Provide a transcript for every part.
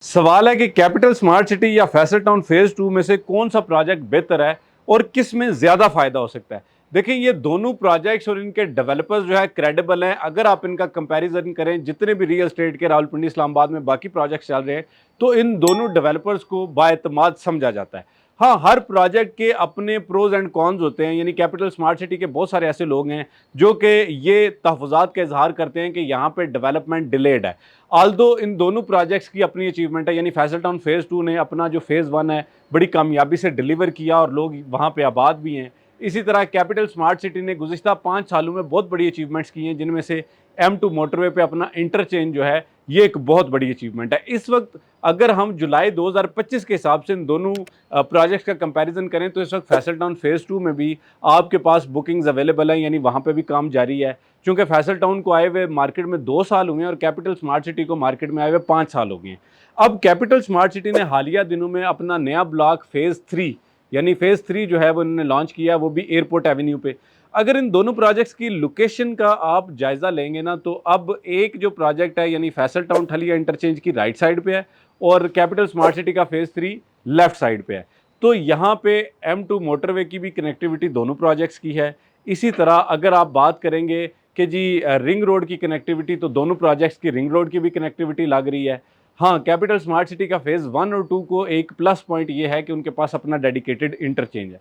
सवाल है कि कैपिटल स्मार्ट सिटी या फैसल टाउन फेज 2 में से कौन सा प्रोजेक्ट बेहतर है और किस में ज़्यादा फायदा हो सकता है। देखिए, ये दोनों प्रोजेक्ट्स और इनके डेवलपर्स जो है क्रेडिबल हैं। अगर आप इनका कंपैरिजन करें जितने भी रियल एस्टेट के रावलपिंडी इस्लामाबाद में बाकी प्रोजेक्ट्स चल रहे हैं, तो इन दोनों डेवलपर्स को बाएतमाद समझा जाता है। हाँ, हर प्रोजेक्ट के अपने प्रोज एंड कॉन्स होते हैं। यानी कैपिटल स्मार्ट सिटी के बहुत सारे ऐसे लोग हैं जो कि ये तहफ़्फ़ुज़ात का इजहार करते हैं कि यहाँ पे डेवलपमेंट डिलेड है। आल्दो इन दोनों प्रोजेक्ट्स की अपनी अचीवमेंट है। यानी फैसल टाउन फेज़ 2 ने अपना जो फेज़ 1 है बड़ी कामयाबी से डिलीवर किया और लोग वहाँ पे आबाद भी हैं। इसी तरह कैपिटल स्मार्ट सिटी ने गुज़िश्ता 5 सालों में बहुत बड़ी अचीवमेंट्स की हैं, जिनमें से M2 मोटरवे पे अपना इंटरचेंज जो है, ये एक बहुत बड़ी अचीवमेंट है। इस वक्त अगर हम जुलाई 2025 के हिसाब से इन दोनों प्रोजेक्ट्स का कंपैरिजन करें, तो इस वक्त फैसल टाउन फेज़ 2 में भी आपके पास बुकिंग्स अवेलेबल हैं। यानी वहाँ पे भी काम जारी है। चूँकि फैसल टाउन को आए हुए मार्केट में 2 साल हुए हैं और कैपिटल स्मार्ट सिटी को मार्केट में आए हुए 5 साल हो गए हैं। अब कैपिटल स्मार्ट सिटी ने हालिया दिनों में अपना नया ब्लॉक फेज़ 3 यानी फेज़ 3 जो है वो इन्होंने लॉन्च किया, वो भी एयरपोर्ट एवेन्यू पे। अगर इन दोनों प्रोजेक्ट्स की लोकेशन का आप जायज़ा लेंगे ना, तो अब एक जो प्रोजेक्ट है यानी फैसल टाउन ठलिया इंटरचेंज की राइट साइड पे है और कैपिटल स्मार्ट सिटी का फेज़ 3 लेफ्ट साइड पे है। तो यहाँ पे M2 मोटरवे की भी कनेक्टिविटी दोनों प्रोजेक्ट्स की है। इसी तरह अगर आप बात करेंगे कि जी रिंग रोड की कनेक्टिविटी, तो दोनों प्रोजेक्ट्स की रिंग रोड की भी कनेक्टिविटी लग रही है। हाँ, कैपिटल स्मार्ट सिटी का फेज़ 1 और 2 को एक प्लस पॉइंट ये है कि उनके पास अपना डेडिकेटेड इंटरचेंज है।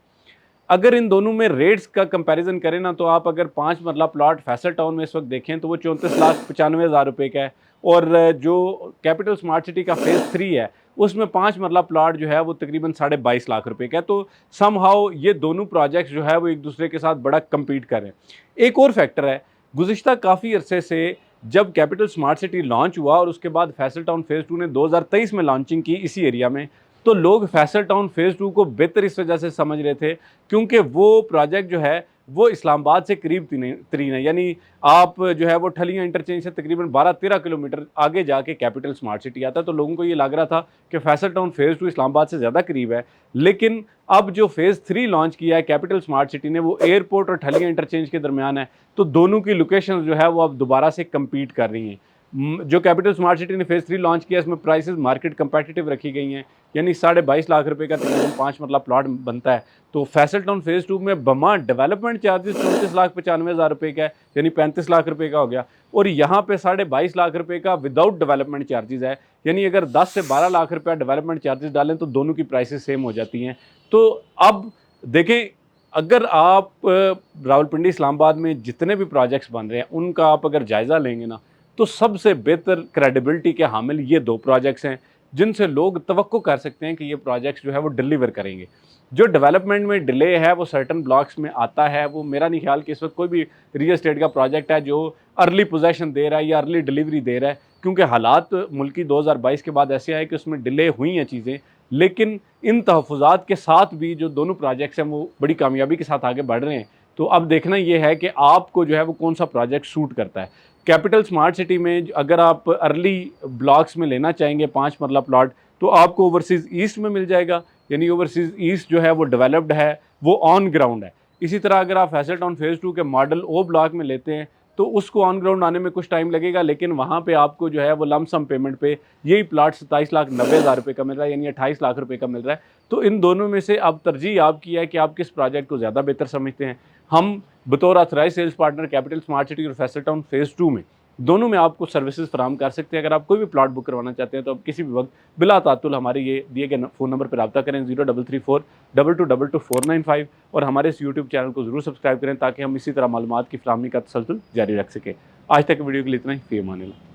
अगर इन दोनों में रेट्स का कंपैरिजन करें ना, तो आप अगर 5 मरला प्लॉट फैसल टाउन में इस वक्त देखें तो वो 34,95,000 रुपये का है और जो कैपिटल स्मार्ट सिटी का फेज़ 3 है उसमें 5 मरला प्लॉट जो है वो तकरीबन 22.5 लाख रुपए का है। तो समहाउ ये दोनों प्रोजेक्ट्स जो है वो एक दूसरे के साथ बड़ा कम्पीट कर रहे हैं। एक और फैक्टर है, गुज़िश्ता काफ़ी अरसे से जब कैपिटल स्मार्ट सिटी लॉन्च हुआ और उसके बाद फैसल टाउन फेज़ 2 ने 2023 में लॉन्चिंग की इसी एरिया में, तो लोग फैसल टाउन फेज़ 2 को बेहतर इस वजह से समझ रहे थे क्योंकि वो प्रोजेक्ट जो है वो इस्लामाबाद से करीब तरीन है। यानी आप जो है वो ठलिया इंटरचेंज से तकरीबन 12-13 किलोमीटर आगे जाके कैपिटल स्मार्ट सिटी आता है। तो लोगों को ये लग रहा था कि फैसल टाउन फेज़ 2 इस्लामाबाद से ज़्यादा करीब है। लेकिन अब जो फेज़ 3 लॉन्च किया है कैपिटल स्मार्ट सिटी ने, वो एयरपोर्ट और ठलिया इंटरचेंज के दरमियान है। तो दोनों की लोकेशन जो है वो अब दोबारा से कम्पीट कर रही हैं। जो कैपिटल स्मार्ट सिटी ने फेज़ 3 लॉन्च किया, इसमें प्राइसेस मार्केट कंपेटिटिव रखी गई हैं। यानी 22.5 लाख रुपए का तकरीबन 5 मरला प्लॉट बनता है। तो फैसल टाउन फेज़ 2 में बमा डेवलपमेंट चार्जेस 34,95,000 रुपए का है, यानी 35 लाख रुपए का हो गया। और यहाँ पे 22.5 लाख रुपए का विदाउट डेवलपमेंट चार्जेस है। यानी अगर 10 से 12 लाख रुपया डेवलपमेंट चार्जेस डालें तो दोनों की प्राइसेस सेम हो जाती हैं। तो अब देखें, अगर आप रावलपिंडी इस्लामाबाद में जितने भी प्रोजेक्ट्स बन रहे हैं उनका आप अगर जायज़ा लेंगे ना, तो सबसे बेहतर क्रेडिबिलिटी के हामिल ये 2 प्रोजेक्ट्स हैं जिनसे लोग तवक्को कर सकते हैं कि ये प्रोजेक्ट्स जो है वो डिलीवर करेंगे। जो डेवलपमेंट में डिले है वो सर्टेन ब्लॉक्स में आता है। वो मेरा नहीं ख्याल कि इस वक्त कोई भी रियल एस्टेट का प्रोजेक्ट है जो अर्ली पोजेसन दे रहा है या अर्ली डिलीवरी दे रहा है, क्योंकि हालात मुल्की 2022 के बाद ऐसे आए कि उसमें डिले हुई हैं चीज़ें। लेकिन इन तहफ़्फ़ुज़ात के साथ भी जो दोनों प्रोजेक्ट्स हैं वो बड़ी कामयाबी के साथ आगे बढ़ रहे हैं। तो अब देखना ये है कि आपको जो है वो कौन सा प्रोजेक्ट सूट करता है। कैपिटल स्मार्ट सिटी में अगर आप अर्ली ब्लॉक्स में लेना चाहेंगे 5 मरला प्लॉट, तो आपको ओवरसीज़ ईस्ट में मिल जाएगा। यानी ओवरसीज़ ईस्ट जो है वो डेवलप्ड है, वो ऑन ग्राउंड है। इसी तरह अगर आप फैसल टाउन फेज़ 2 के मॉडल ओ ब्लॉक में लेते हैं तो उसको ऑन ग्राउंड आने में कुछ टाइम लगेगा, लेकिन वहाँ पे आपको जो है वो लमसम पेमेंट पे यही प्लॉट 27,90,000 रुपये का मिल रहा है, यानी 28 लाख रुपए का मिल रहा है। तो इन दोनों में से अब तरजीह आपकी है कि आप किस प्रोजेक्ट को ज़्यादा बेहतर समझते हैं। हम बतौर authorised sales partner Capital Smart City और फैसल टाउन फेज़ 2 में दोनों में आपको सर्विसेज फराहम कर सकते हैं। अगर आप कोई भी प्लॉट बुक करवाना चाहते हैं तो आप किसी भी वक्त बिला तातुल हमारे ये दिए गए फ़ोन नंबर पर रब्ता करें 033422222495 और हमारे इस यूट्यूब चैनल को ज़रूर सब्सक्राइब करें ताकि हम इसी तरह मालूमात की फराहमी का तसलसल जारी रख सकें। आज तक वीडियो के लिए इतना ही। फ़ी अमान अल्लाह।